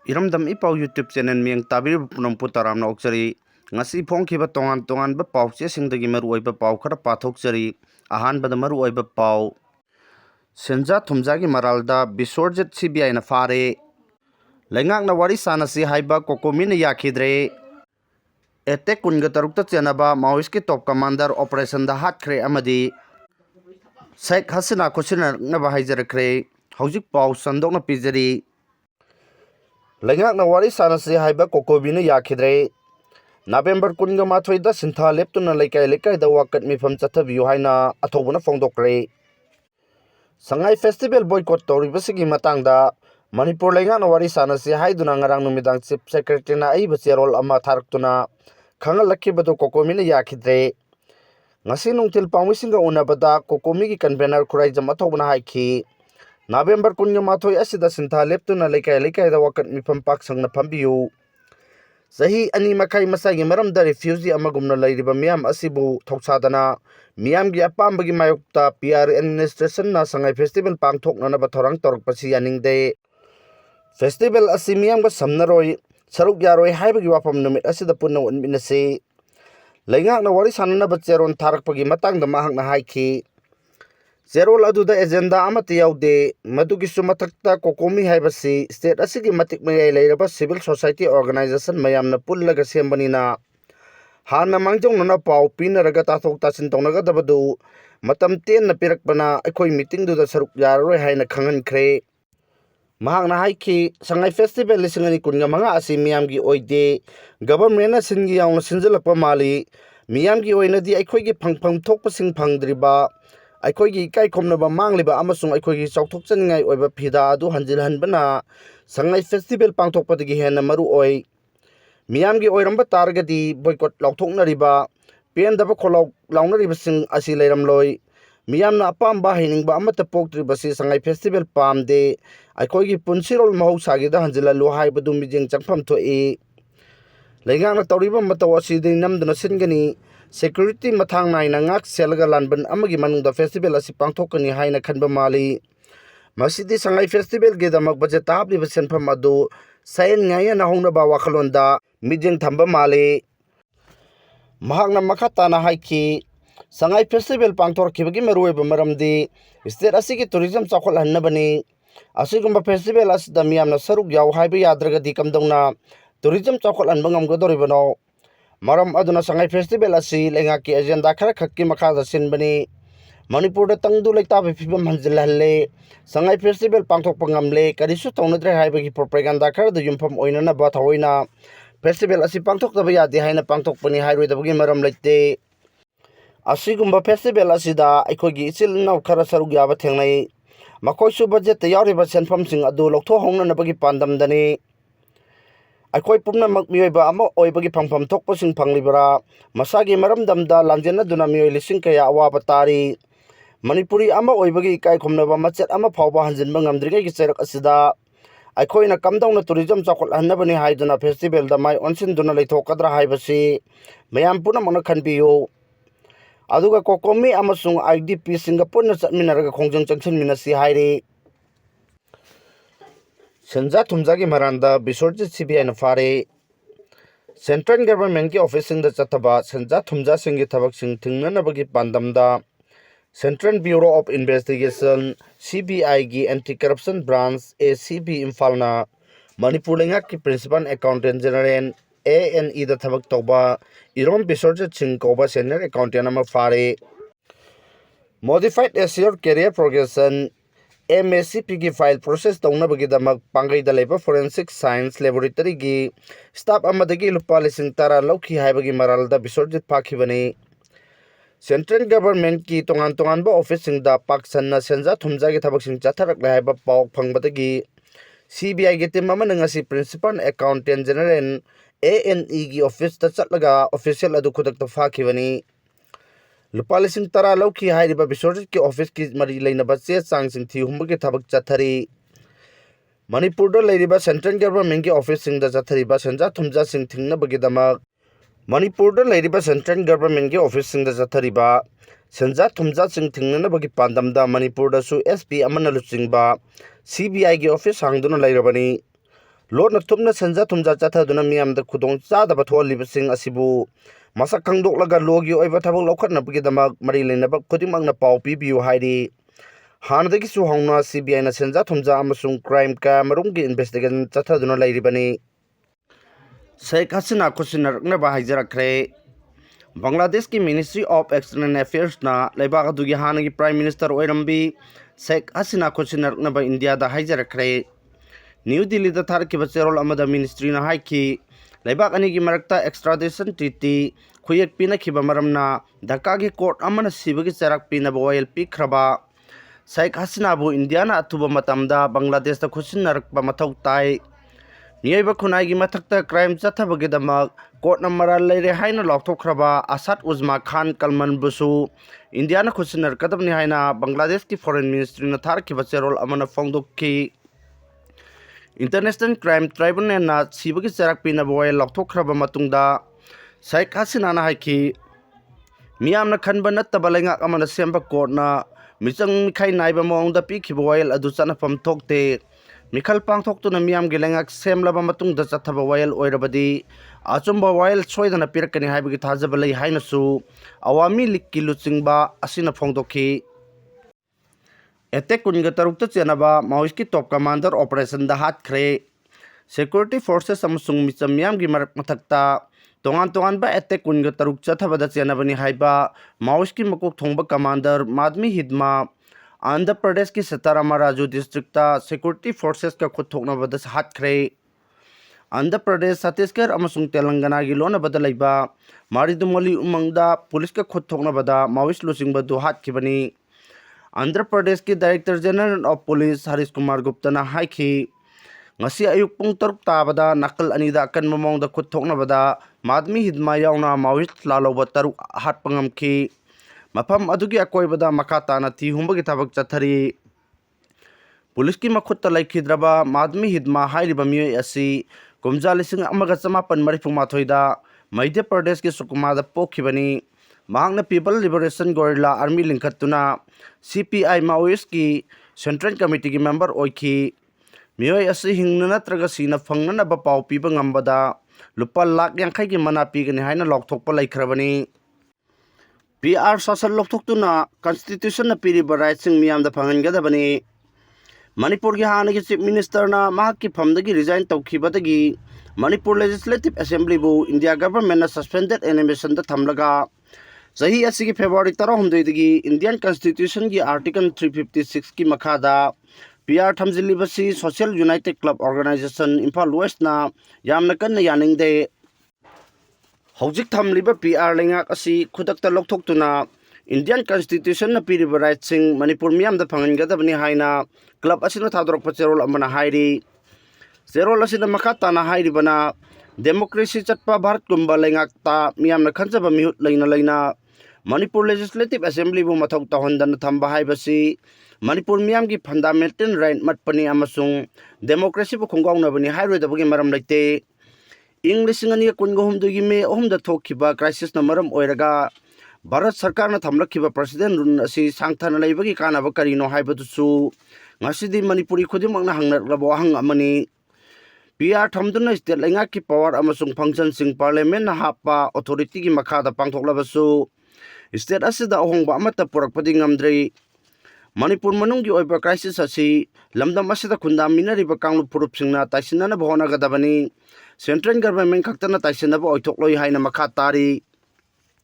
Iramdam ipau YouTube channel miyang tabir punampu taramna okchari ngasi phongkhiba tongan ba pau che singdagi maru oiba pau khara pathokchari ahanbada maru oiba pau Senja Thumjagi Maralda Bishworjit Cbi na fare Fareleingakna Wari Sanasi Haiba Cocomi na Yakhidre Attack kunga tarukta chenaba Maoist top commander operation da Yakhidre amadi Sheikh Hasina Khosina na bahaijarakre hojik pau sandokna pijari Fareleingakna Wari Sanasi Haiba Cocomi na Yakhidre November kunga mathoida sintha leptuna lekai da wakat mifam chathabiyu haina athobuna phongdokre Sangai festival boycott toribasigi matangda Manipur Fareleingakna Wari Sanasi haiduna ngarang numidang chief secretary na aiba cherol ama tharaktuna khangalakibadu Cocomi na Yakhidre ngasi nungtil pangmisinga unabada Cocomi gi convener khuraijam athobuna haiki November kunga mathoi asida sintha leptuna lekai da wakat mifam paksangna phambiyu Sahi ani makai masagi maramda refugee amagumna lairiba miyam asibu thoksadana miyamgi apambagi mayokta PR administration na sangai festival pangthokna na bathorang torpasi yaningde festival asi miyamga samnaroi saruk yaroi haibagi wafam numit asida punna unminase Fareleingakna Wari sanana bacheron tharakpagi matangda mahakna haiki Zerol aduda agenda amati yaude madugisu mathakta Cocomi haibasi state asigi matik mayai leiraba civil society organization mayamna pullaga sembanina hana mangjongna pau pinaraga tathok tasin tongnaga dabadu matam ten na pirakbana akhoi meeting duda saruk yaroi haina khangankhre mahakna haiki sangai festival lisingani kunga manga asi miyamgi oide government na singi yauna sinjalakpa mali miyamgi oinadi akhoi phangphang thokpasing phangdriba aikoigi kai khomnaba mangliba amasung aikoigi chauthokchaningai oiba phida adu hanjilhanbana sangai festival pangthokpadagi hena maru oi miyamgi oiramba targadi boycott lauthoknariba pendaba kholaw launaribasing asi leiramloi miyamna apamba hiningba amata poktribasi sangai festival pamde aikoigi punsirol mahausagida hanjilalu haibadu mijing changpham thoi Fareleingakna tawriba mataw asidi namduna singani security mathang naina ngak selga lanban amagi manungda festival asi pangthokani haina khanba mali masidi sangai festival ge damak budget tabli senpham adu sain ngaya na hongna ba wakhalonda mijing thamba mali mahakna makhata na haiki sangai festival pangthor khibagi marueba maramdi state asigi tourism chakhol hannabani asigumba festival asida miyamna saruk yaw haiba yadraga di kamdongna tourism chakhol anbangam godoribano Maram aduna sangai festival asi Fareleingakki agenda khara khakki makhada sinbani Manipur da tangdu leitabe phibam hanjilhalle sangai festival pangthokpa ngamle karisu tawnadre haibagi propaganda khara da yumpham oinana ba thawoina festival asi pangthokdaba yade haina pangthokpani hairoidabagi maram leite asigumba festival asida aikogi ichil naw khara saruk yaba thengnai makoisu budget yawriba senpham sing adu loktho hongnanabagi pandamdani Aikoi pumna makmiyoiba ama oibagi phangpham thokpasing phanglibara masagi maramdamda lanjena duna miyoi lising kaya awaba tari Manipuri ama oibagi ikai khomnaba machet ama phawba hanjinba ngamdrigai gi cherak asida aikoina kamdawna tourism chakhol hannabani haiduna festival da mai onsin duna leithokadra haibasi mayam punamona khanbiyo aduga Cocomi amasung IDP Singapore na chatminaraga khongjang changsinminasi hairi Senja Thumjagi Maralda Bishworjit Cbi na fare Central Government ki office da chathaba Senja Thumja singi thabak sing thingnanabagi pandamda Central Bureau of Investigation CBI gi Anti Corruption Branch ACB Imphal Manipur Fareleingakki Principal Accountant General ANE da thabak tawba Irom Bishworjit Singh koba Senior Accountant ama fare Modified Assured Career Progression MSCP ki file process tawnabagi damak pangai da leba forensic science laboratory gi staff amadagi lupa lising tara lauki haibagi Maralda Bishworjit pakhibani Central Government ki tongan ba office sing da paksanna Senja Thumjagi thabak sing chatharak haiba paw phangbadagi CBI gi team amana ngasi Principal Accountant General ANE gi office ta chatlaga official adu khudak ta fakhibani Lupa lising tara lauki hairiba Bishworjit ki office ki mari leinaba che changsing thi humbagi thabak chathari Manipur da leiriba Central Government ki office sing da chathariba Senja Thumja sing thingnabagi damak Manipur da leiriba Central Government ki office sing da chathariba Senja Thumja sing thingnanabagi pandamda Manipur da su SP amana luchingba CBI ki office hangduna leirabani Lona Tumna Senja Thumjagi Miam the Kudong Sada Batol Living Asibu Masakang Laga Logi over Tabo Lokana Bigidama Marilena Kudimang na Pau Pibu Heidi Hanadaki Suhona CBI na Senja Thumja Amasung Crime Ka Marungi Investigation Chataduna Lady Bani Sheikh Hasina Kusinar Naba Hijarakre Bangladesh ki Ministry of External Affairs na Lebaga Dugi Hanagi Prime Minister Oirambi Sheikh Hasina Kusinar Naba India da Hijarakre New Delhi da Thar ki Bacherol Amada Ministry na Haiki Lebak ani ki marakta extradition treaty Kuyak Pina ki Bamaramna Dhaka court Amana Sibagi Sarak Pina Boyal Pikraba Sheikh Hasina bu India na Atuba Matamda Bangladesh da Kusinar Bamatau Tai Nieba Kunagi Matakta crime Chatabagidamag court na Maralda Haina Loktokraba Asad Uzma Khan Kalman Busu India na Kusinar Kadabni Haina Bangladesh ki Foreign Ministry na Thar ki Bacherol Amana Fongdok ki International Crime Tribunal na Sibagi Sarak Pina Boy Loktokraba Matungda Sheikh Hasina na Haiki Miam na Kanba Natabalanga Amana Semba Court na Michang Mikai Naiba Mong Piki Boyle Adusana from Tokte Mikal Pang Tokto na Miam Gilangak Semlaba Matungda Sataba Boyle Oirabadi Achumba Boyle Soy na Pirkani Haibagi Tazabalay Hainasu Awami Liki Lutsingba Asina Fongdoki Attack Kunga Tarukta Chenaba, Maoiski top commander operation the Hat Kre Security Forces Samsung Mitsamiam Gimar Matakta Tongan ba attack Kunga Taruk Chatavada Chenabani Haiba, Maoiski Makuk Tongba commander Madmi Hidma, Andhra Pradesh ki Satarama Raju district Security Forces ka Kutokna Badas Hat Kre Andhra Pradesh Chhattisgarh Amasung Telangana Gilona Badalaiba, Maridumoli Umangda, Police ka Kutokna Bada, Maoist losing Badu Hat Kibani. Andhra Pradesh ki Director General of Police Harish Kumar Gupta na haiki ngasi ayuk pung taruk tabada nakal anida akan mamong da kuthok na bada madmi hidma yauna mawit lalo ba taruk hat pangamki mapam adugi akoy bada makata na ti humbagi tabak chathari Police ki makhutta laikhidraba madmi hidma hairiba miyoy asi kumja lising amaga chamapan marifung mathoida Madhya Pradesh ki Sukma da pokhibani Mahangna People Liberation Guerrilla Army Linkatuna CPI Maoist ki Central Committee ki member oiki Miyoy asi hingna natraga sina phangna na bapau piba ngambada lupa lakh yangkai ki mana pigani haina lokthokpa laikhrabani PR sasal lokthokuna Constitution na piriba rights sing miyam da phangangadabani Manipur ki hana ki Chief Minister na mahak ki phamdagi resign tawkhibadagi Manipur Legislative Assembly bu India government na suspended animation da thamlaga Sahi asigi February 13 Indian Constitution ki Article 356 ki makhada PR Thamjilibasi Social United Club Organization Imphal West na yamna kanna yaningde Hojik thamliba PR lengak asi khudakta lokthokuna Indian Constitution na piriba rights sing Manipur miyam da phangangadabani haina club asina thadrok pacherol amana hairi Zerol asina makhata na hairi bana democracy chatpa Bharat kumba lengak ta miyam na khanjaba mihut leina Manipur Legislative Assembly bu mathau tahondan thamba haibasi Manipur miyam ki fundamental right matpani amasung democracy bu khonggauna bani hairoidabagi maram laite English ngani kungohum dugi me ohumda thokhiba crisis na maram oiraga Bharat Sarkar na thamlakhiba president run asi sangthana leibagi kanaba karino haibadusu ngasidi Manipuri khudimangna hangnarlabo hang amani PR thamduna state lenga ki power amasung function sing parliament na hapa authority ki makhada pangthoklabasu State asida ohongba amata purakpadi ngamdre Manipur manunggi oiba crisis asi lamdam asida khundam minariba kanglu purup singna taisinana bhona gadabani Central government khaktana taisinaba oithokloi haina makha tari